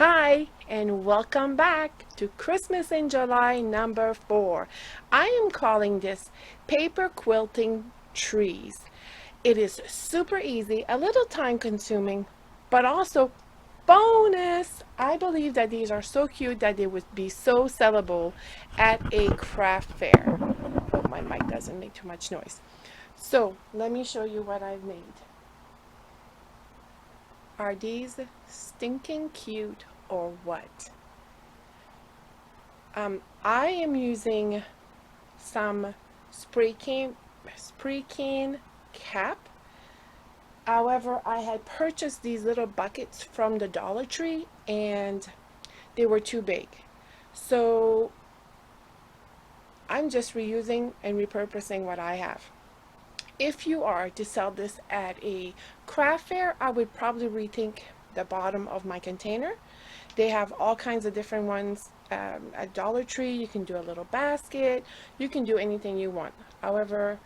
Hi, and welcome back to Christmas in July number 4. I am calling this paper quilting trees. It is super easy, a little time consuming, but also bonus. I believe that these are so cute that they would be so sellable at a craft fair. Hope my mic doesn't make too much noise. So let me show you what I've made. Are these stinking cute or what? I am using some spray can cap. However, I had purchased these little buckets from the Dollar Tree and they were too big. So I'm just reusing and repurposing what I have. If you are to sell this at a craft fair, I would probably rethink the bottom of my container. They have all kinds of different ones at Dollar Tree. You can do a little basket. You can do anything you want. However,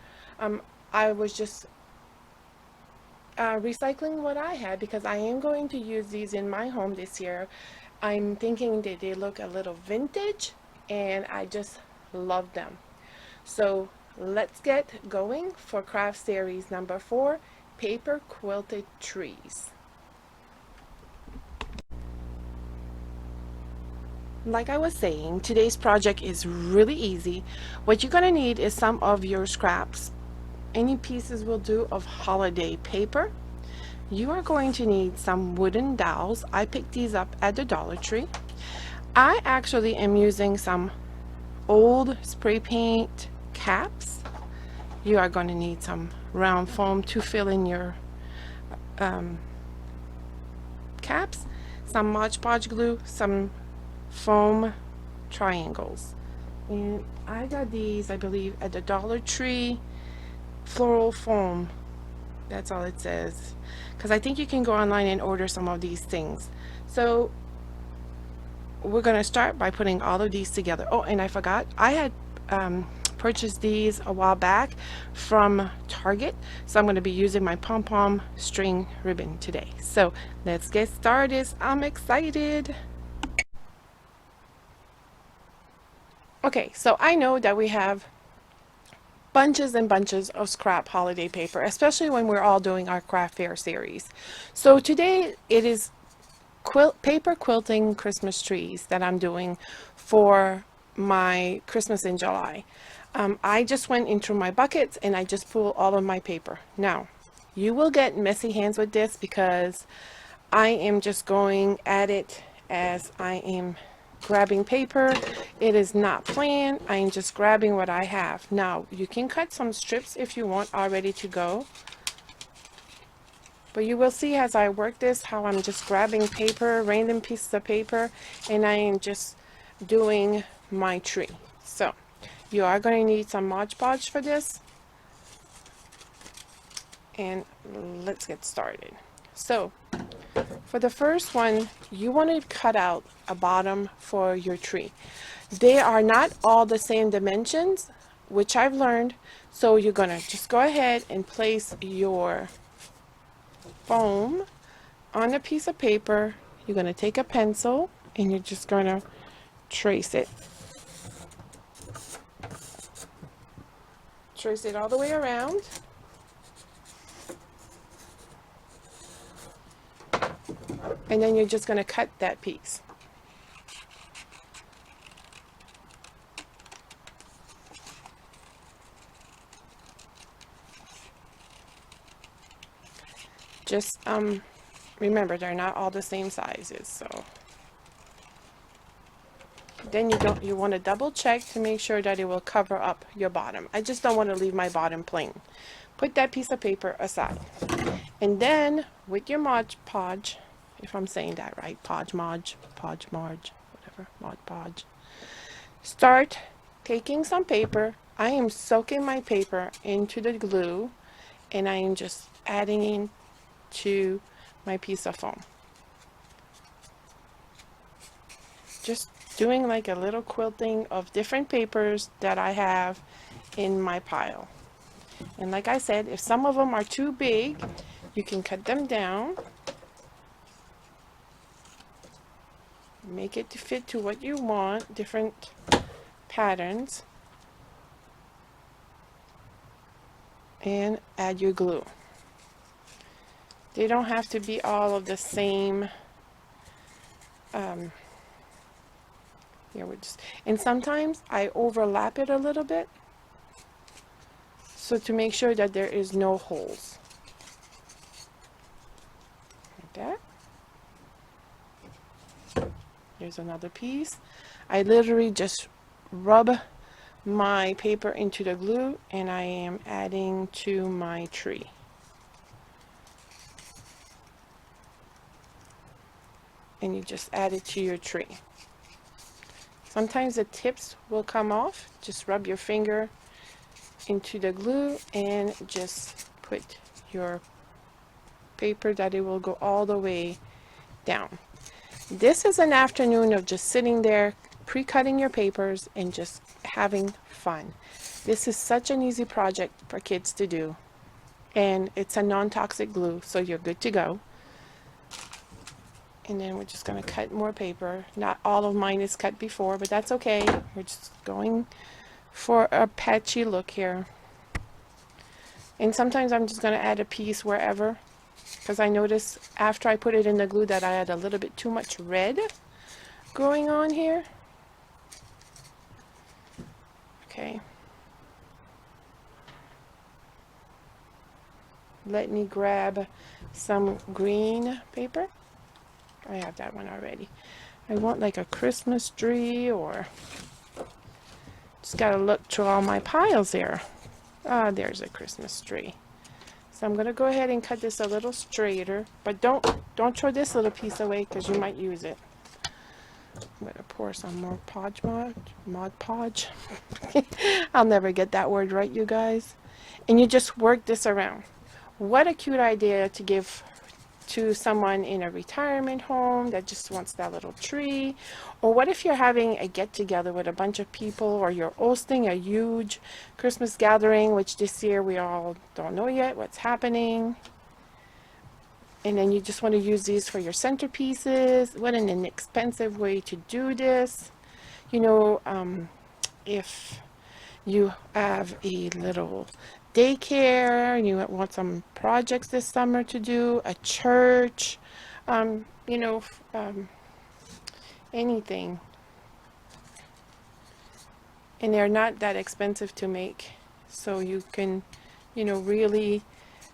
I was just recycling what I had because I am going to use these in my home this year. I'm thinking that they look a little vintage and I just love them. So let's get going for craft series number 4, paper quilted trees. Like I was saying, today's project is really easy. What you're gonna need is some of your scraps. Any pieces will do of holiday paper. You are going to need some wooden dowels. I picked these up at the Dollar Tree. I actually am using some old spray paint caps. You are going to need some round foam to fill in your caps, some Mod Podge glue, some foam triangles, and I got these, I believe, at the Dollar Tree. Floral foam, that's all it says, because I think you can go online and order some of these things. So we're going to start by putting all of these together. Oh, and I forgot, I had purchased these a while back from Target, so I'm going to be using my Pom-Pom string ribbon today. So let's get started. I'm excited. Okay, so I know that we have bunches and bunches of scrap holiday paper, especially when we're all doing our craft fair series. So today it is paper quilting Christmas trees that I'm doing for my Christmas in July. I just went into my buckets and I just pulled all of my paper. Now, you will get messy hands with this because I am just going at it as I am grabbing paper. It is not planned. I am just grabbing what I have. Now, you can cut some strips if you want all ready to go. But you will see as I work this how I'm just grabbing paper, random pieces of paper, and I am just doing my tree. So you are going to need some Mod Podge for this. And let's get started. So for the first one, you want to cut out a bottom for your tree. They are not all the same dimensions, which I've learned. So you're going to just go ahead and place your foam on a piece of paper. You're going to take a pencil and you're just going to trace it. Trace it all the way around. And then you're just going to cut that piece. Just remember, they're not all the same sizes, so then you want to double check to make sure that it will cover up your bottom. I just don't want to leave my bottom plain. Put that piece of paper aside, and then with your Mod Podge, if I'm saying that right, Podge, whatever, Mod Podge, start taking some paper. I am soaking my paper into the glue, and I am just adding in to my piece of foam. Just doing like a little quilting of different papers that I have in my pile. And like I said, if some of them are too big, you can cut them down. Make it to fit to what you want, different patterns, and add your glue. They don't have to be all of the same. Here we just, and sometimes I overlap it a little bit, so to make sure that there is no holes. Like that. Here's another piece. I literally just rub my paper into the glue and I am adding to my tree. And you just add it to your tree. Sometimes the tips will come off. Just rub your finger into the glue and just put your paper that it will go all the way down. This is an afternoon of just sitting there pre-cutting your papers and just having fun. This is such an easy project for kids to do, and it's a non-toxic glue, so you're good to go. And then we're just going to cut more paper. Not all of mine is cut before, but that's okay. We're just going for a patchy look here. And sometimes I'm just going to add a piece wherever, because I noticed after I put it in the glue that I had a little bit too much red going on here. Okay. Let me grab some green paper. I have that one already. I want like a Christmas tree, or just gotta look through all my piles here. Ah, there's a Christmas tree. So I'm gonna go ahead and cut this a little straighter, but don't throw this little piece away because you might use it. I'm gonna pour some more Mod Podge. I'll never get that word right, you guys. And you just work this around. What a cute idea to give to someone in a retirement home that just wants that little tree. Or what if you're having a get-together with a bunch of people, or you're hosting a huge Christmas gathering, which this year we all don't know yet what's happening. And then you just want to use these for your centerpieces. What an inexpensive way to do this. You know, if you have a little daycare and you want some projects this summer to do, a church, you know, anything. And they're not that expensive to make, so you can, you know, really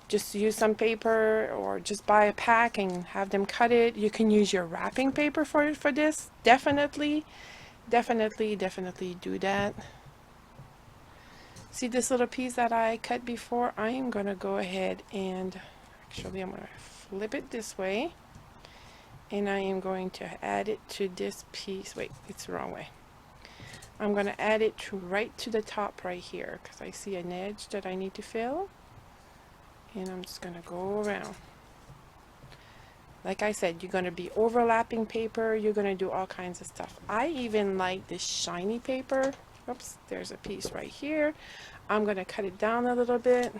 just use some paper or just buy a pack and have them cut it. You can use your wrapping paper for this. Definitely do that. See this little piece that I cut before? I am going to go ahead and actually I'm going to flip it this way, and I am going to add it to this piece. Wait, it's the wrong way. I'm going to add it right to the top right here because I see an edge that I need to fill, and I'm just going to go around. Like I said, you're going to be overlapping paper. You're going to do all kinds of stuff. I even like this shiny paper. Oops, there's a piece right here. I'm going to cut it down a little bit.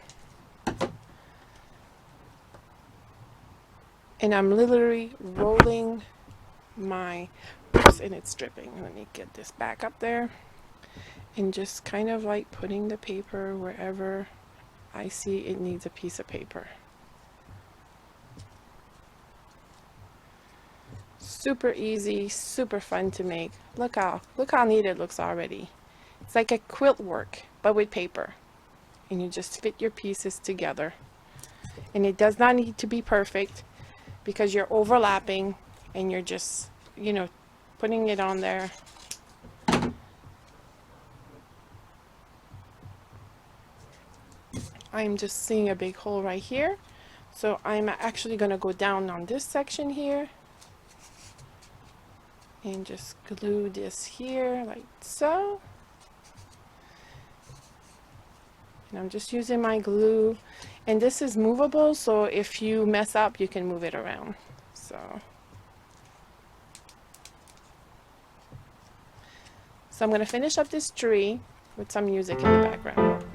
And I'm literally rolling my, oops, and it's dripping. Let me get this back up there. And just kind of like putting the paper wherever I see it needs a piece of paper. Super easy, super fun to make. Look how neat it looks already. It's like a quilt work, but with paper. And you just fit your pieces together. And it does not need to be perfect because you're overlapping and you're just, you know, putting it on there. I'm just seeing a big hole right here. So I'm actually going to go down on this section here and just glue this here like so. And I'm just using my glue, and this is movable, so if you mess up you can move it around. So I'm going to finish up this tree with some music in the background.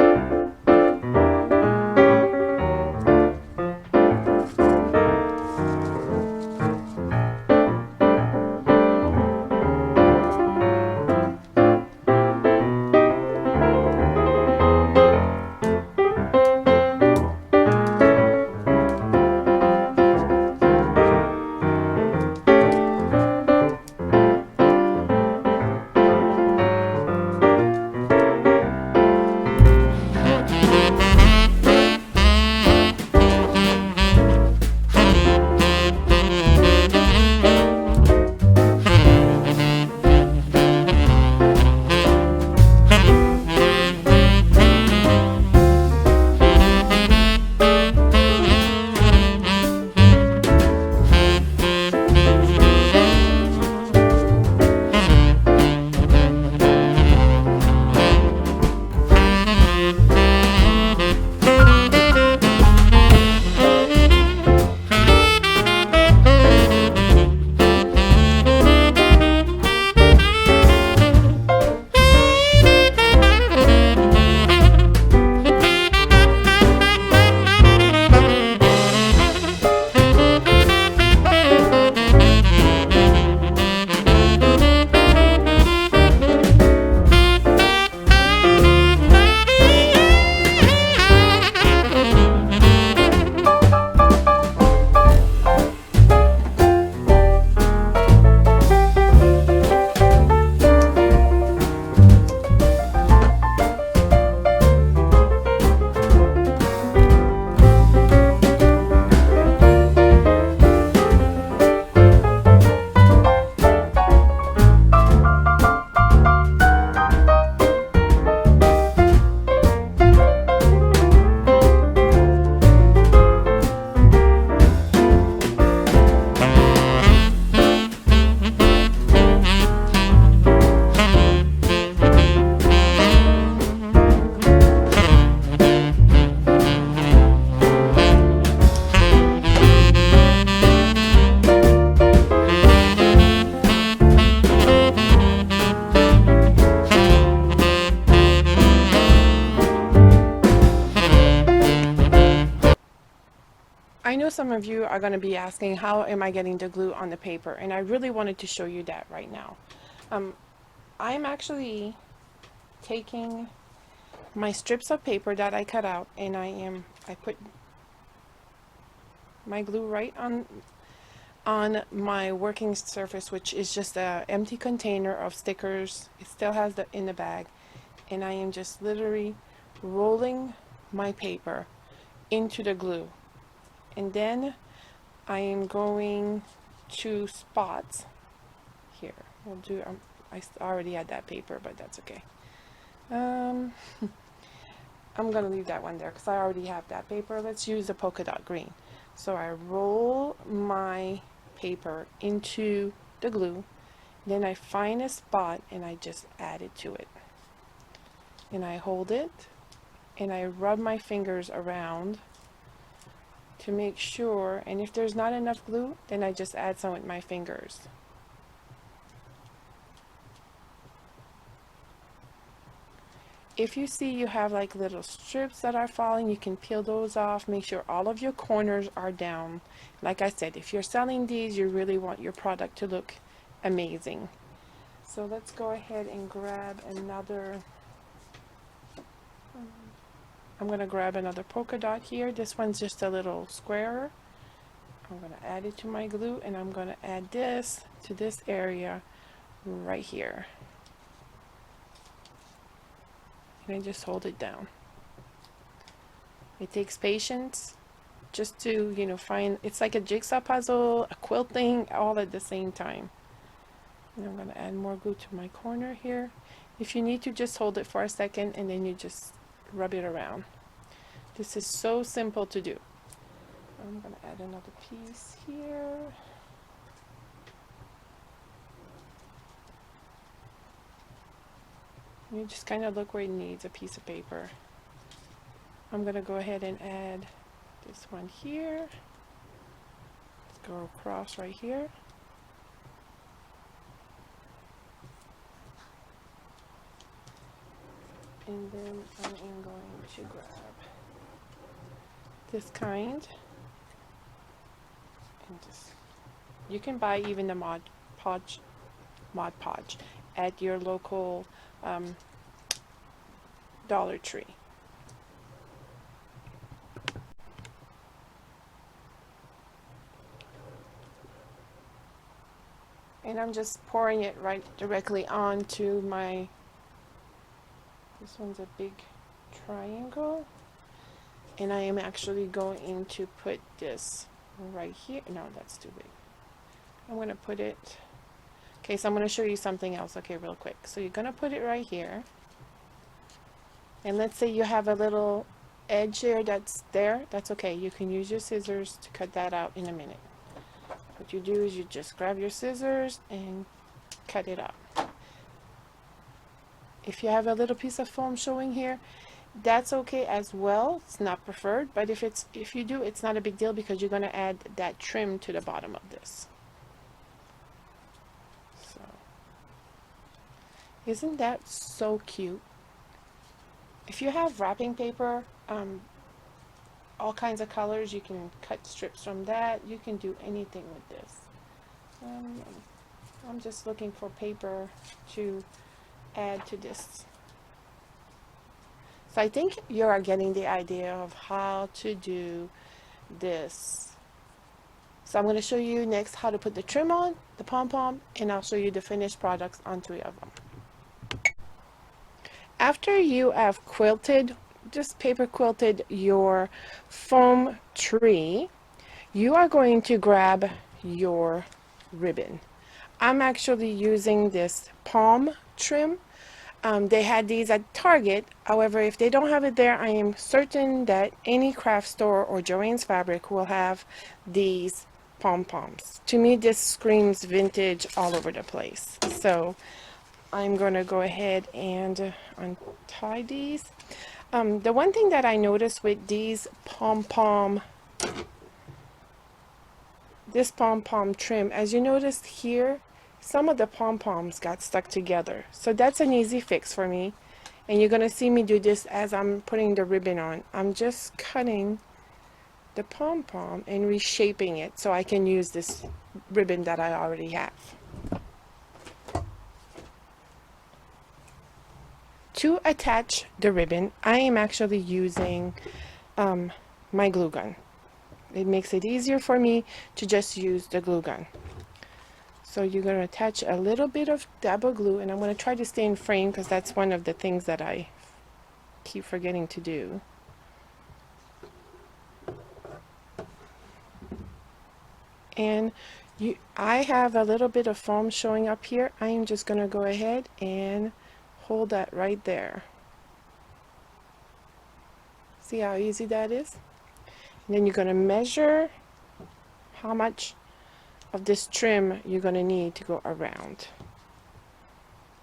some of you are going to be asking, how am I getting the glue on the paper? And I really wanted to show you that right now. I'm actually taking my strips of paper that I cut out, and I put my glue right on my working surface, which is just a empty container of stickers. It still has the in the bag, and I am just literally rolling my paper into the glue, and then I am going to spots here. We'll do I already had that paper, but that's okay. I'm gonna leave that one there because I already have that paper. Let's use the polka dot green. So I roll my paper into the glue, then I find a spot and I just add it to it, and I hold it and I rub my fingers around to make sure, and if there's not enough glue, then I just add some with my fingers. If you see you have like little strips that are falling, you can peel those off. Make sure all of your corners are down. Like I said, if you're selling these, you really want your product to look amazing. So let's go ahead and grab another, I'm going to grab another polka dot here. This one's just a little square. I'm going to add it to my glue, and I'm going to add this to this area right here. And I just hold it down. It takes patience just to, you know, find, it's like a jigsaw puzzle, a quilting, all at the same time. And I'm going to add more glue to my corner here. If you need to, just hold it for a second and then you just rub it around. This is so simple to do. I'm going to add another piece here. You just kind of look where it needs a piece of paper. I'm going to go ahead and add this one here. Let's go across right here. And then I am going to grab this kind. And just, you can buy even the Mod Podge at your local Dollar Tree. And I'm just pouring it right directly onto my, this one's a big triangle, and I am actually going to put this right here. No, that's too big. I'm going to put it, okay, so I'm going to show you something else, okay, real quick. So you're going to put it right here, and let's say you have a little edge there that's okay. You can use your scissors to cut that out in a minute. What you do is you just grab your scissors and cut it out. If you have a little piece of foam showing here, that's okay as well. It's not preferred, but if you do, it's not a big deal because you're going to add that trim to the bottom of this. So, isn't that so cute? If you have wrapping paper, all kinds of colors, you can cut strips from that. You can do anything with this. I'm just looking for paper to add to this. So I think you are getting the idea of how to do this. So I'm going to show you next how to put the trim on, the pom-pom, and I'll show you the finished products on 3 of them. After you have quilted, just paper quilted your foam tree, you are going to grab your ribbon. I'm actually using this palm trim. They had these at Target. However, if they don't have it there, I am certain that any craft store or Joann's Fabric will have these pom-poms. To me, this screams vintage all over the place. So I'm going to go ahead and untie these. The one thing that I noticed with these pom-pom, this pom-pom trim, as you noticed here, some of the pom-poms got stuck together. So that's an easy fix for me. And you're going to see me do this as I'm putting the ribbon on. I'm just cutting the pom-pom and reshaping it so I can use this ribbon that I already have. To attach the ribbon, I am actually using my glue gun. It makes it easier for me to just use the glue gun. So you're going to attach a little bit of dab of glue, and I'm going to try to stay in frame because that's one of the things that I keep forgetting to do. And I have a little bit of foam showing up here. I am just going to go ahead and hold that right there. See how easy that is? And then you're going to measure how much of this trim you're going to need to go around.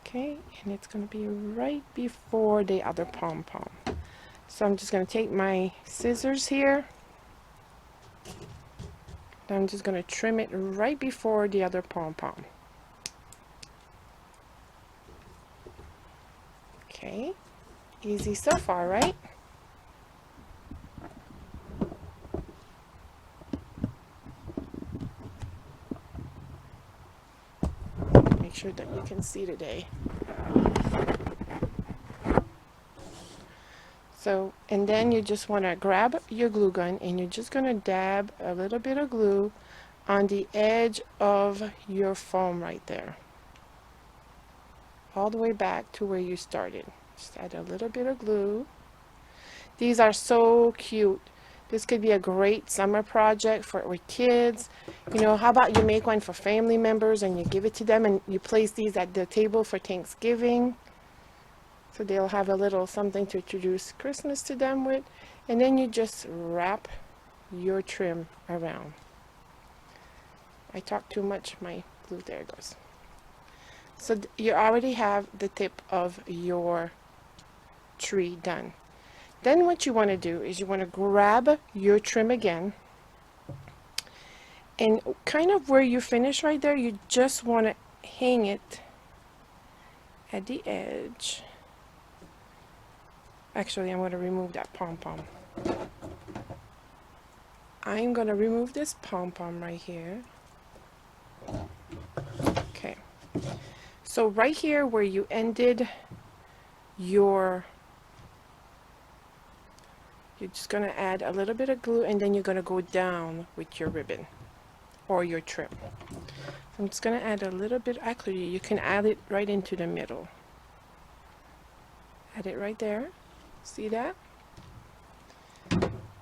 Okay, and it's going to be right before the other pom-pom. So I'm just going to take my scissors here. I'm just going to trim it right before the other pom-pom. Okay, easy so far, right? Make sure that you can see today. So, and then you just want to grab your glue gun and you're just going to dab a little bit of glue on the edge of your foam right there. All the way back to where you started. Just add a little bit of glue. These are so cute. This could be a great summer project with kids. You know, how about you make one for family members and you give it to them and you place these at the table for Thanksgiving. So they'll have a little something to introduce Christmas to them with. And then you just wrap your trim around. I talk too much, my glue, there it goes. So you already have the tip of your tree done. Then what you want to do is you want to grab your trim again. And kind of where you finish right there, you just want to hang it at the edge. Actually, I'm going to remove that pom-pom. I'm going to remove this pom-pom right here. Okay. So right here where you ended you're just going to add a little bit of glue and then you're going to go down with your ribbon or your trim. I'm just going to add a little bit. Actually, you can add it right into the middle. Add it right there. See that?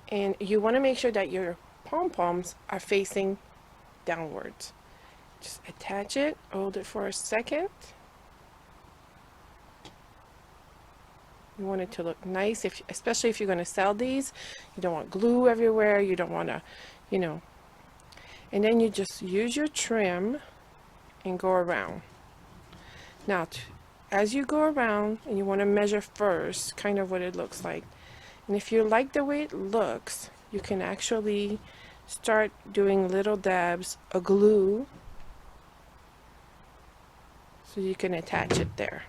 And you want to make sure that your pom-poms are facing downwards. Just attach it, hold it for a second. You want it to look nice, especially if you're going to sell these. You don't want glue everywhere. You don't want to, you know. And then you just use your trim and go around. Now, as you go around, and you want to measure first kind of what it looks like. And if you like the way it looks, you can actually start doing little dabs of glue so you can attach it there.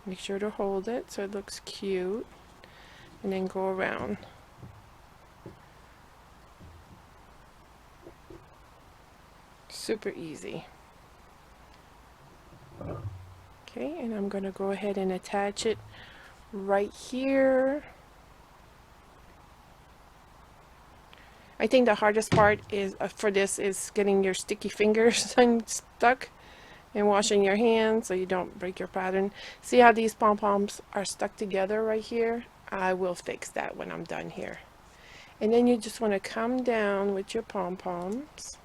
Make sure to hold it so it looks cute, and then go around. Super easy. Okay, and I'm going to go ahead and attach it right here. I think the hardest part is for this is getting your sticky fingers unstuck and washing your hands so you don't break your pattern. See how these pom-poms are stuck together right here? I will fix that when I'm done here. And then you just want to come down with your pom-poms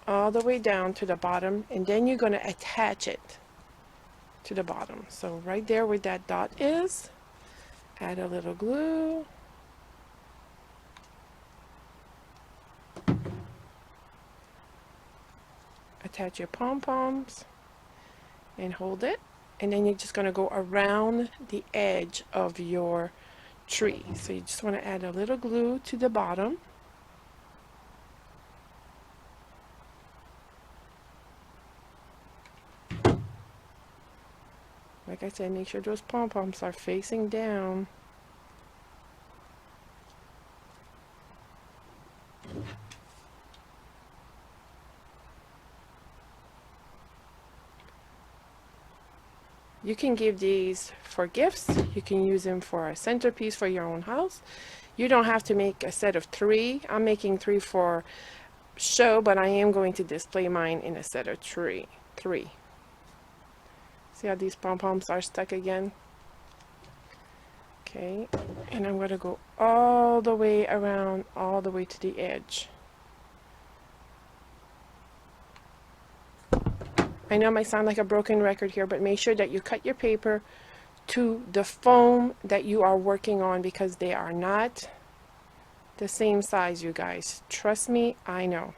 all the way down to the bottom, and then you're going to attach it to the bottom. So right there where that dot is, add a little glue. Attach your pom-poms and hold it, and then you're just going to go around the edge of your tree. So you just want to add a little glue to the bottom. Like I said, make sure those pom-poms are facing down. You can give these for gifts. You can use them for a centerpiece for your own house. You don't have to make a set of 3. I'm making 3 for show, but I am going to display mine in a set of 3. See how these pom-poms are stuck again? Okay, and I'm going to go all the way around, all the way to the edge. I know it might sound like a broken record here, but make sure that you cut your paper to the foam that you are working on, because they are not the same size, you guys. Trust me, I know.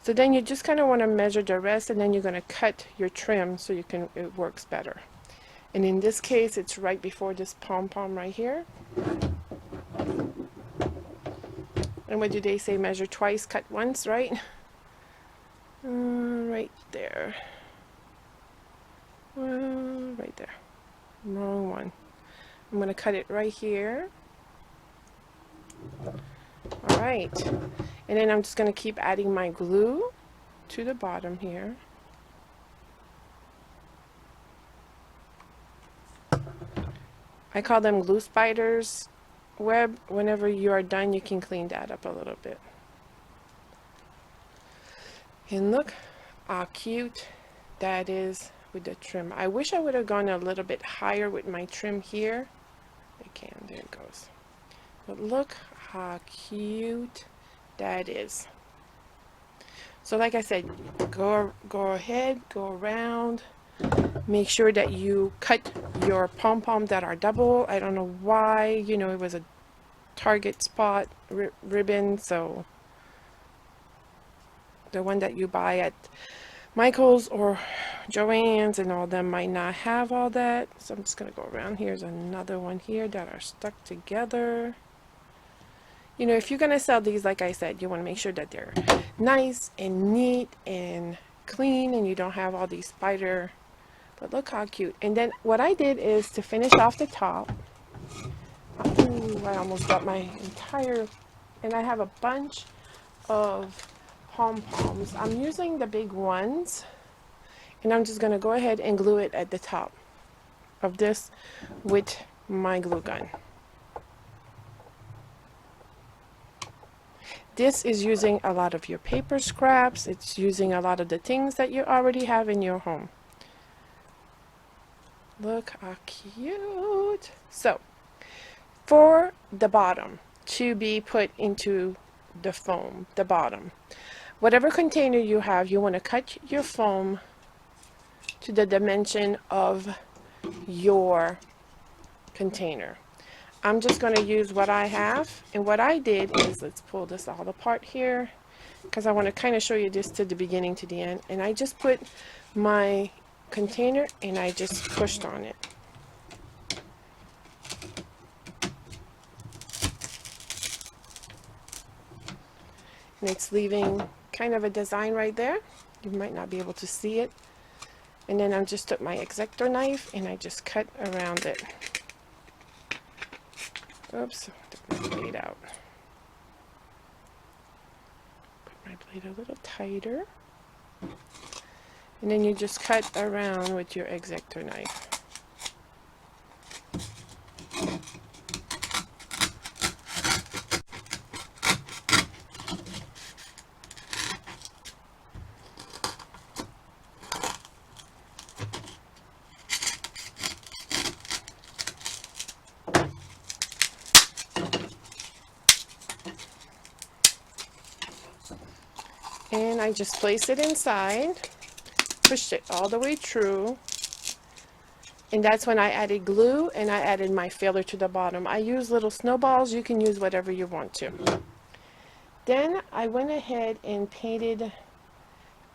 So then you just kind of want to measure the rest, and then you're going to cut your trim so it works better. And in this case, it's right before this pom-pom right here. And what do they say? Measure twice, cut once, right? Right there. Right there. Wrong one. I'm going to cut it right here. Alright. And then I'm just going to keep adding my glue to the bottom here. I call them glue spiders web. Whenever you are done, you can clean that up a little bit. And look how cute that is with the trim. I wish I would have gone a little bit higher with my trim here. I can, there it goes. But look how cute that is. So like I said, go ahead, go around. Make sure that you cut your pom-pom that are double. I don't know why, you know, it was a Target spot ribbon, so the one that you buy at Michael's or Joann's and all them might not have all that. So I'm just going to go around. Here's another one here that are stuck together. You know, if you're going to sell these, like I said, you want to make sure that they're nice and neat and clean and you don't have all these spider. But look how cute. And then what I did is to finish off the top. Ooh, I almost got my entire, and I have a bunch of pom-poms. I'm using the big ones, and I'm just going to go ahead and glue it at the top of this with my glue gun. This is using a lot of your paper scraps. It's using a lot of the things that you already have in your home. Look how cute. So for the bottom to be put into the foam, the bottom, whatever container you have, you want to cut your foam to the dimension of your container. I'm just going to use what I have, and what I did is, let's pull this all apart here because I want to kind of show you this to the beginning to the end, and I just put my container and I just pushed on it. And it's leaving kind of a design right there. You might not be able to see it. And then I just took my X-Acto knife and I just cut around it. Oops, took my blade out. Put my blade a little tighter. And then you just cut around with your X-Acto knife. And I just placed it inside, pushed it all the way through, and that's when I added glue and I added my filler to the bottom. I use little snowballs. You can use whatever you want to. Then I went ahead and painted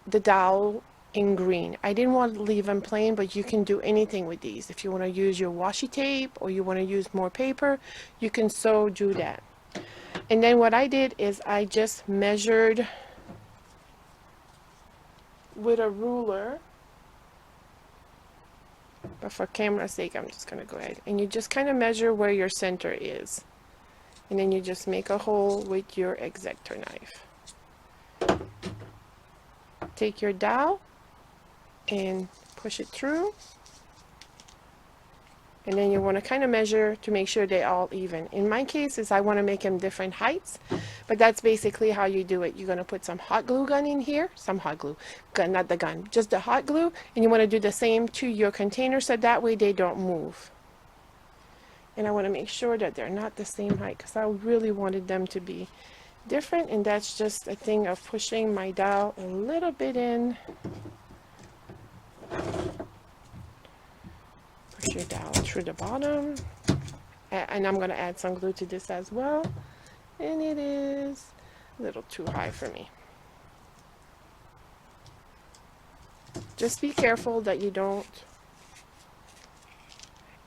the dowel in green. I didn't want to leave them plain, but you can do anything with these. If you want to use your washi tape or you want to use more paper, you can so do that. And then what I did is I just measured with a ruler, but for camera's sake I'm just going to go ahead and you just kind of measure where your center is, and then you just make a hole with your X-Acto knife. Take your dowel and push it through, And then you want to kind of measure to make sure they're all even. In my case is I want to make them different heights, but that's basically how you do it. You're going to put some hot glue gun in here, some hot glue gun, not the gun, just the hot glue, and you want to do the same to your container so that way they don't move. And I want to make sure that they're not the same height because I really wanted them to be different, and that's just a thing of pushing my dowel a little bit in. Push your dowel through the bottom. And I'm going to add some glue to this as well. And it is a little too high for me. Just be careful that you don't.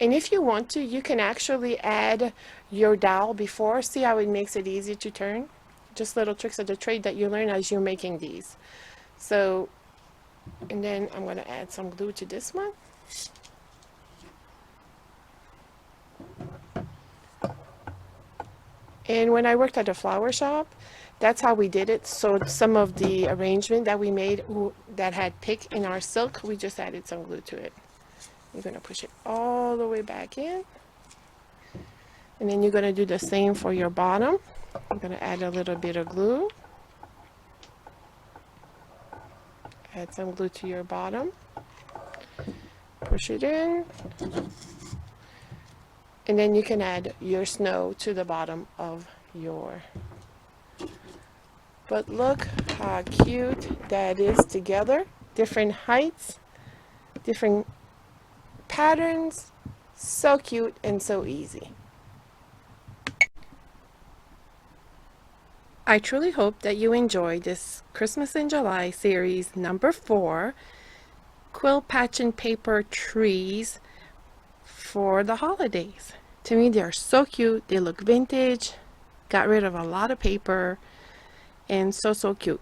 And if you want to, you can actually add your dowel before. See how it makes it easy to turn? Just little tricks of the trade that you learn as you're making these. So, and then I'm going to add some glue to this one. And when I worked at a flower shop, that's how we did it. So some of the arrangement that we made that had pick in our silk, we just added some glue to it. You're going to push it all the way back in. And then you're going to do the same for your bottom. I'm going to add a little bit of glue. Add some glue to your bottom. Push it in. And then you can add your snow to the bottom of your. But look how cute that is together. Different heights, different patterns. So cute and so easy. I truly hope that you enjoyed this Christmas in July series number 4, quilt patching paper trees for the holidays. To me, they're so cute. They look vintage. Got rid of a lot of paper and so cute.